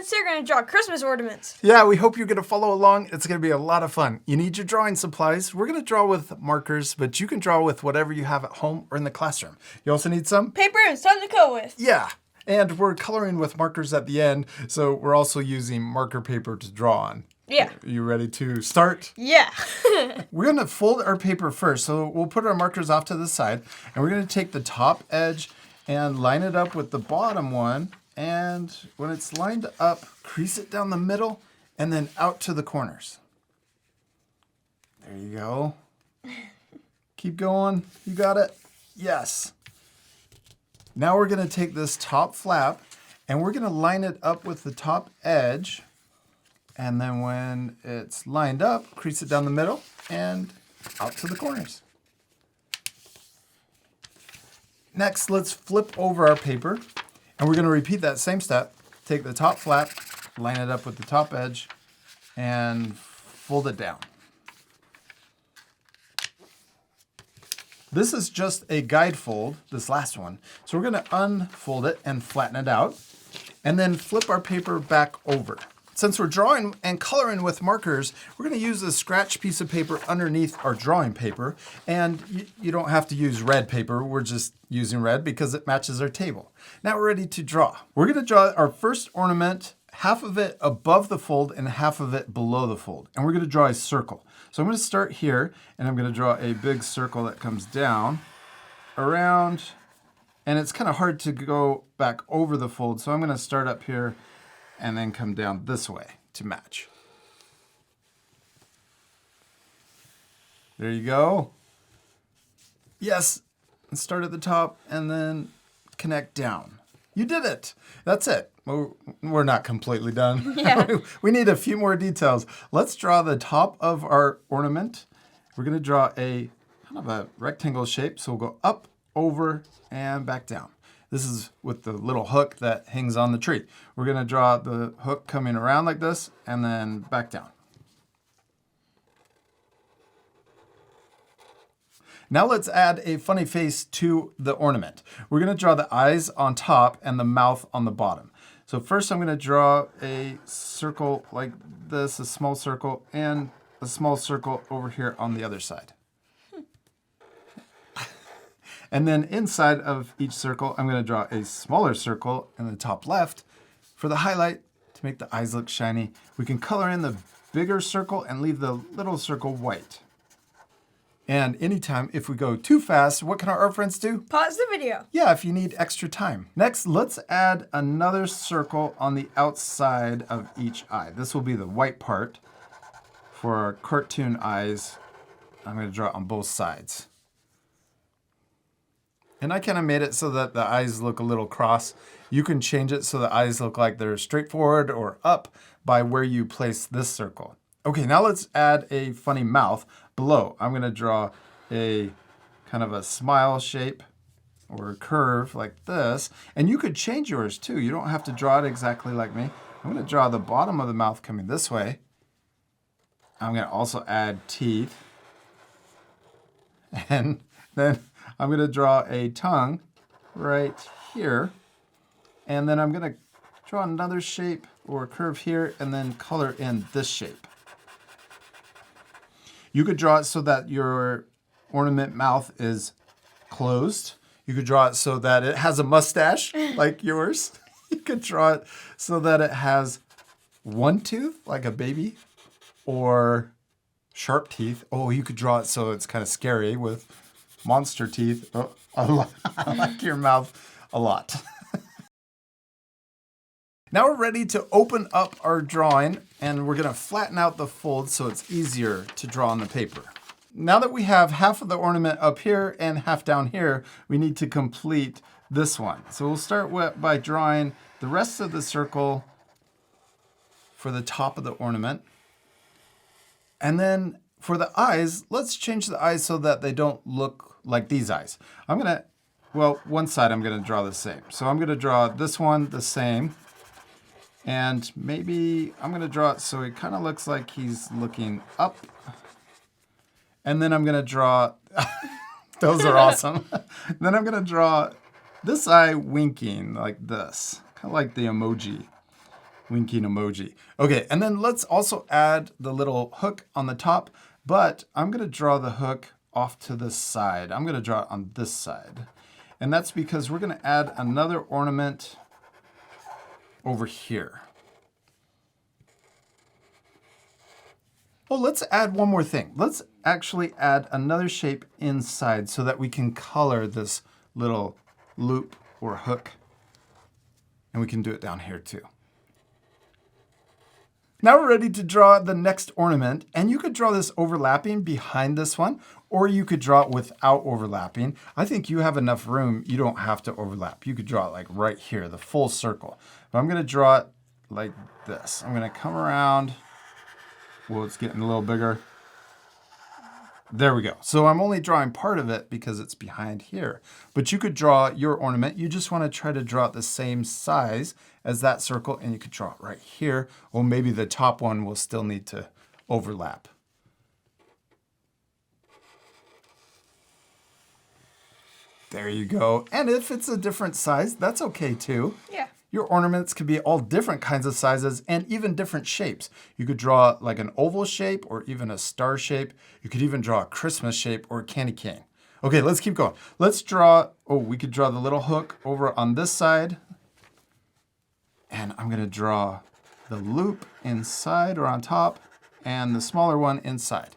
Ornaments, they're going to draw Christmas ornaments. Yeah, we hope you're going to follow along. It's going to be a lot of fun. You need your drawing supplies. We're going to draw with markers, but you can draw with whatever you have at home or in the classroom. You also need some Paper and something to color with. Yeah, and we're coloring with markers at the end, so we're also using marker paper to draw on. Yeah. Are you ready to start? Yeah. We're going to fold our paper first, so we'll put our markers off to the side, and we're going to take the top edge and line it up with the bottom one, and when it's lined up, crease it down the middle, and then out to the corners. There you go. Keep going. You got it? Yes. Now we're going to take this top flap, and we're going to line it up with the top edge. And then when it's lined up, crease it down the middle and out to the corners. Next, let's flip over our paper. And we're going to repeat that same step. Take the top flap, line it up with the top edge, and fold it down. This is just a guide fold, this last one. So we're going to unfold it and flatten it out. And then flip our paper back over. Since we're drawing and coloring with markers, we're going to use a scratch piece of paper underneath our drawing paper. And you don't have to use red paper. We're just using red because it matches our table. Now we're ready to draw. We're going to draw our first ornament, half of it above the fold and half of it below the fold. And we're going to draw a circle. So I'm going to start here, and I'm going to draw a big circle that comes down, around, and it's kind of hard to go back over the fold. So I'm going to start up here and then come down this way to match. There you go. Yes, and start at the top and then connect down. You did it. That's it. We're not completely done. Yeah. We need a few more details. Let's draw the top of our ornament. We're going to draw a kind of a rectangle shape. So we'll go up, over, and back down. This is with the little hook that hangs on the tree. We're going to draw the hook coming around like this and then back down. Now let's add a funny face to the ornament. We're going to draw the eyes on top and the mouth on the bottom. So first I'm going to draw a circle like this, a small circle, and a small circle over here on the other side. And then inside of each circle, I'm going to draw a smaller circle in the top left for the highlight to make the eyes look shiny. We can color in the bigger circle and leave the little circle white. And anytime, if we go too fast, what can our art friends do? Pause the video. Yeah, if you need extra time. Next, let's add another circle on the outside of each eye. This will be the white part for our cartoon eyes. I'm going to draw it on both sides. And I kind of made it so that the eyes look a little cross. You can change it so the eyes look like they're straightforward or up by where you place this circle. Okay, now let's add a funny mouth below. I'm going to draw a kind of a smile shape or a curve like this. And you could change yours too. You don't have to draw it exactly like me. I'm going to draw the bottom of the mouth coming this way. I'm going to also add teeth. And then I'm going to draw a tongue right here. And then I'm going to draw another shape or curve here and then color in this shape. You could draw it so that your ornament mouth is closed. You could draw it so that it has a mustache like yours. You could draw it so that it has one tooth like a baby or sharp teeth. Oh, you could draw it so it's kind of scary with monster teeth. Oh, I like your mouth a lot. Now we're ready to open up our drawing, and we're going to flatten out the fold so it's easier to draw on the paper. Now that we have half of the ornament up here and half down here, we need to complete this one. So we'll start by drawing the rest of the circle for the top of the ornament. And then for the eyes, let's change the eyes so that they don't look like these eyes. One side I'm going to draw the same. So I'm going to draw this one the same. And maybe I'm going to draw it so it kind of looks like he's looking up. And then I'm going to draw, those are awesome. Then I'm going to draw this eye winking like this, kind of like the emoji. winking emoji. Okay, and then let's also add the little hook on the top, but I'm gonna draw the hook off to the side. I'm gonna draw it on this side. And that's because we're gonna add another ornament over here. Oh, let's add one more thing. Let's actually add another shape inside so that we can color this little loop or hook. And we can do it down here too. Now we're ready to draw the next ornament, and you could draw this overlapping behind this one, or you could draw it without overlapping. I think you have enough room, you don't have to overlap. You could draw it like right here, the full circle. But I'm gonna draw it like this. I'm gonna come around. Well, it's getting a little bigger. There we go. So I'm only drawing part of it because it's behind here. But you could draw your ornament. You just want to try to draw it the same size as that circle, and you could draw it right here. Or maybe the top one will still need to overlap. There you go. And if it's a different size, that's okay too. Yeah. Your ornaments could be all different kinds of sizes and even different shapes. You could draw like an oval shape or even a star shape. You could even draw a Christmas shape or a candy cane. Okay, let's keep going. Let's draw, we could draw the little hook over on this side. And I'm gonna draw the loop inside or on top and the smaller one inside.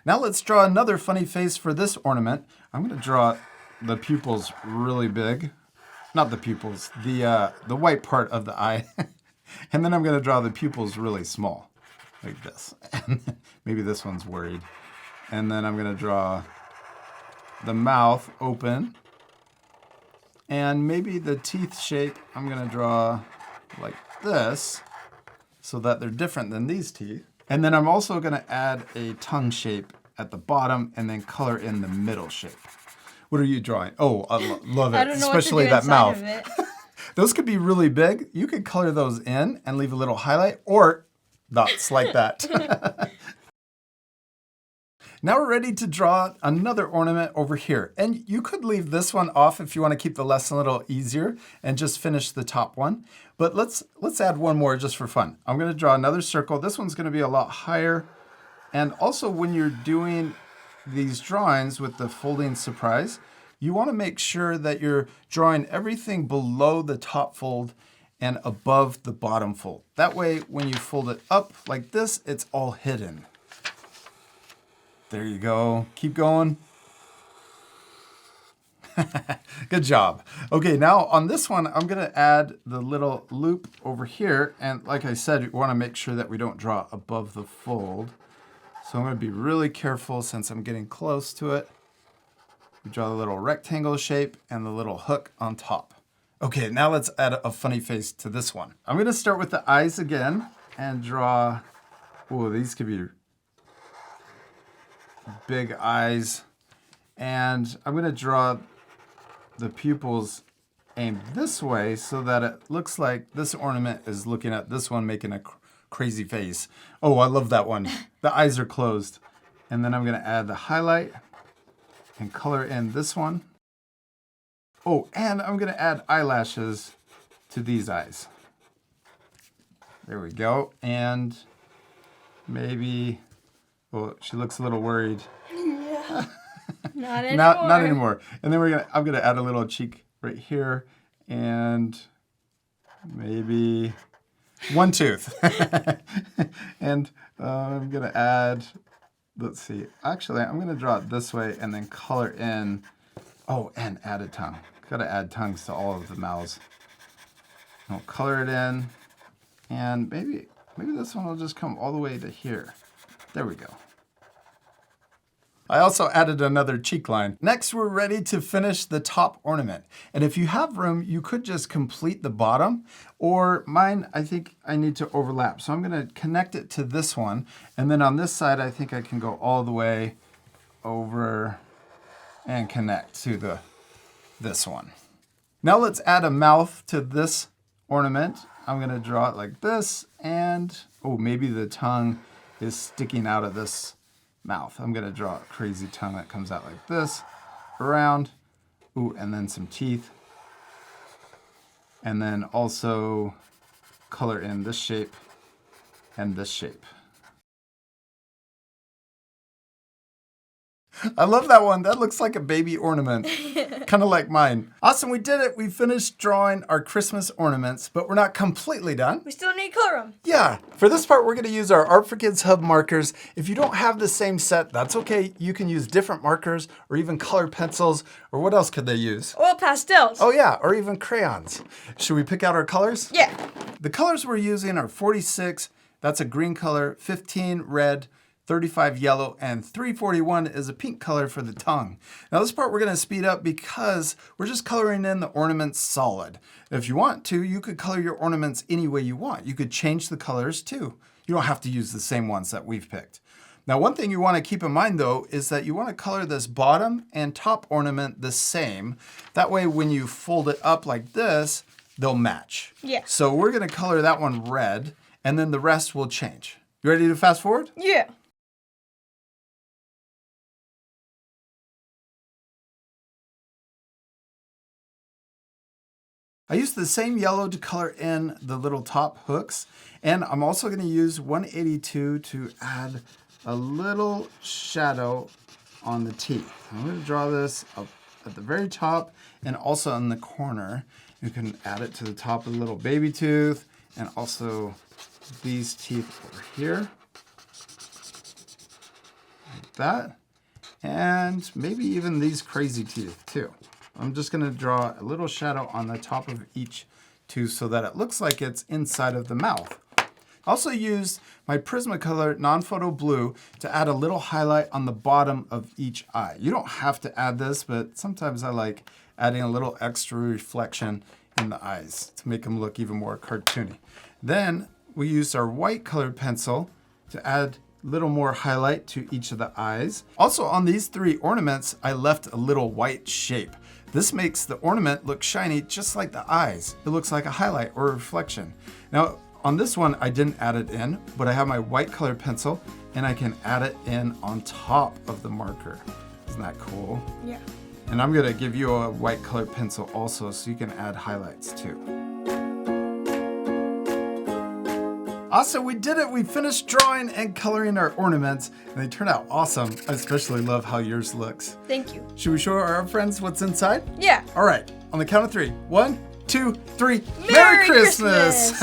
Now let's draw another funny face for this ornament. I'm gonna draw the pupils really big. Not the pupils, the white part of the eye. And then I'm gonna draw the pupils really small, like this. And maybe this one's worried. And then I'm gonna draw the mouth open. And maybe the teeth shape, I'm gonna draw like this so that they're different than these teeth. And then I'm also gonna add a tongue shape at the bottom and then color in the middle shape. What are you drawing? Oh, I love it, I don't know especially what to do that mouth. of it. Those could be really big. You could color those in and leave a little highlight or dots like that. Now we're ready to draw another ornament over here. And you could leave this one off if you want to keep the lesson a little easier and just finish the top one. But let's add one more just for fun. I'm going to draw another circle. This one's going to be a lot higher. And also when you're doing these drawings with the folding surprise, you want to make sure that you're drawing everything below the top fold and above the bottom fold. That way, when you fold it up like this, it's all hidden. There you go. Keep going. Good job. Okay, now on this one, I'm going to add the little loop over here. And like I said, we want to make sure that we don't draw above the fold. So I'm going to be really careful since I'm getting close to it. We draw the little rectangle shape and the little hook on top. Okay, now let's add a funny face to this one. I'm going to start with the eyes again and draw, these could be big eyes. And I'm going to draw the pupils aimed this way so that it looks like this ornament is looking at this one making a crazy face. Oh, I love that one. The eyes are closed. And then I'm going to add the highlight and color in this one. Oh, and I'm going to add eyelashes to these eyes. There we go. And maybe, she looks a little worried. Yeah. Not anymore. Not anymore. And then I'm gonna add a little cheek right here and maybe one tooth. And I'm gonna add, let's see, actually I'm gonna draw it this way and then color in, and add a tongue. Gotta add tongues to all of the mouths. I'll color it in and maybe this one will just come all the way to here. There we go. I also added another cheek line. Next, we're ready to finish the top ornament. And if you have room, you could just complete the bottom, or mine, I think I need to overlap. So I'm gonna connect it to this one. And then on this side, I think I can go all the way over and connect to this one. Now let's add a mouth to this ornament. I'm gonna draw it like this, and maybe the tongue is sticking out of this mouth. I'm gonna draw a crazy tongue that comes out like this, around, and then some teeth. And then also color in this shape and this shape. I love that one. That looks like a baby ornament, kind of like mine. Awesome, we did it. We finished drawing our Christmas ornaments, but we're not completely done. We still need to color them. Yeah, for this part, we're gonna use our Art for Kids Hub markers. If you don't have the same set, that's okay. You can use different markers or even colored pencils, or what else could they use? Oil pastels. Oh yeah, or even crayons. Should we pick out our colors? Yeah. The colors we're using are 46, that's a green color, 15 red, 35 yellow, and 341 is a pink color for the tongue. Now this part we're gonna speed up because we're just coloring in the ornaments solid. If you want to, you could color your ornaments any way you want. You could change the colors too. You don't have to use the same ones that we've picked. Now one thing you wanna keep in mind though is that you wanna color this bottom and top ornament the same. That way when you fold it up like this, they'll match. Yeah. So we're gonna color that one red and then the rest will change. You ready to fast forward? Yeah. I used the same yellow to color in the little top hooks, and I'm also going to use 182 to add a little shadow on the teeth. I'm going to draw this up at the very top and also in the corner. You can add it to the top of the little baby tooth and also these teeth over here, like that, and maybe even these crazy teeth too. I'm just going to draw a little shadow on the top of each tooth so that it looks like it's inside of the mouth. I also used my Prismacolor non-photo blue to add a little highlight on the bottom of each eye. You don't have to add this, but sometimes I like adding a little extra reflection in the eyes to make them look even more cartoony. Then we used our white colored pencil to add a little more highlight to each of the eyes. Also on these three ornaments, I left a little white shape. This makes the ornament look shiny just like the eyes. It looks like a highlight or a reflection. Now on this one, I didn't add it in, but I have my white colored pencil and I can add it in on top of the marker. Isn't that cool? Yeah. And I'm gonna give you a white colored pencil also so you can add highlights too. Awesome, we did it. We finished drawing and coloring our ornaments, and they turned out awesome. I especially love how yours looks. Thank you. Should we show our friends what's inside? Yeah. All right, on the count of 3. 1, 2, 3. Merry Christmas!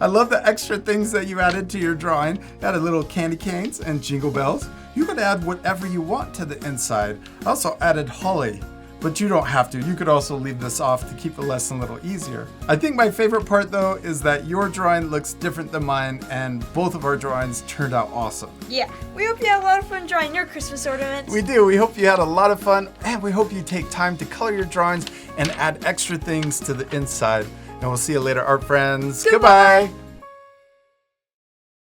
I love the extra things that you added to your drawing. You added little candy canes and jingle bells. You could add whatever you want to the inside. I also added holly. But you don't have to. You could also leave this off to keep the lesson a little easier. I think my favorite part though is that your drawing looks different than mine and both of our drawings turned out awesome. Yeah, we hope you had a lot of fun drawing your Christmas ornaments. We do. We hope you had a lot of fun and we hope you take time to color your drawings and add extra things to the inside. And we'll see you later, art friends. Goodbye. Goodbye.